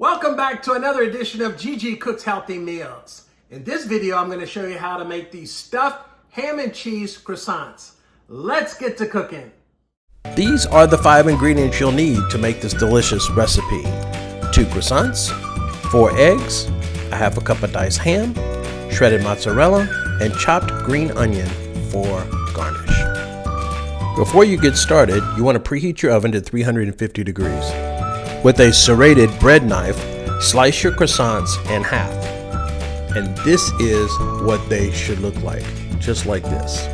Welcome back to another edition of GG Cooks Healthy Meals. In this video, I'm going to show you how to make these stuffed ham and cheese croissants. Let's get to cooking. These are the 5 ingredients you'll need to make this delicious recipe. 2 croissants, 4 eggs, a half a cup of diced ham, shredded mozzarella, and chopped green onion for garnish. Before you get started, you want to preheat your oven to 350 degrees. With a serrated bread knife, slice your croissants in half. And this is what they should look like, just like this.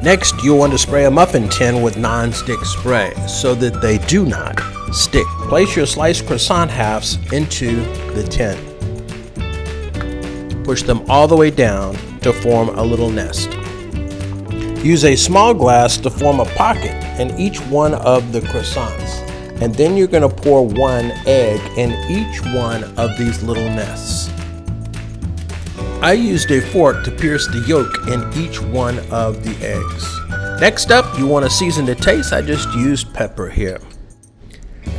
Next, you'll want to spray a muffin tin with non-stick spray so that they do not stick. Place your sliced croissant halves into the tin. Push them all the way down to form a little nest. Use a small glass to form a pocket in each one of the croissants. And then you're going to pour 1 egg in each one of these little nests. I used a fork to pierce the yolk in each one of the eggs. Next up, you want to season to taste. I just used pepper here.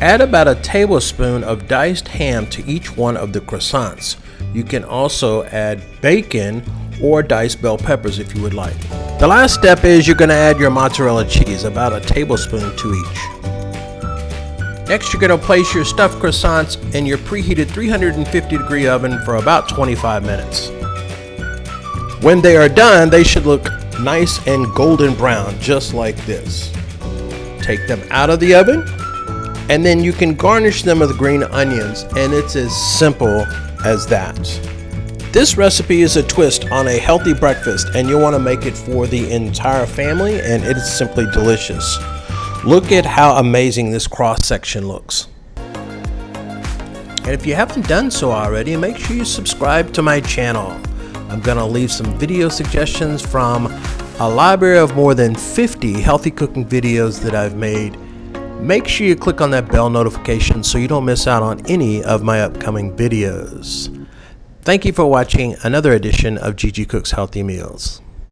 Add about a tablespoon of diced ham to each one of the croissants. You can also add bacon or diced bell peppers if you would like. The last step is you're going to add your mozzarella cheese, about a tablespoon to each. Next, you're going to place your stuffed croissants in your preheated 350 degree oven for about 25 minutes. When they are done, they should look nice and golden brown, just like this. Take them out of the oven, and then you can garnish them with green onions, and it's as simple as that. This recipe is a twist on a healthy breakfast, and you'll want to make it for the entire family, and it is simply delicious. Look at how amazing this cross section looks. And if you haven't done so already, make sure you subscribe to my channel. I'm going to leave some video suggestions from a library of more than 50 healthy cooking videos that I've made. Make sure you click on that bell notification so you don't miss out on any of my upcoming videos. Thank you for watching another edition of GG Cooks Healthy Meals.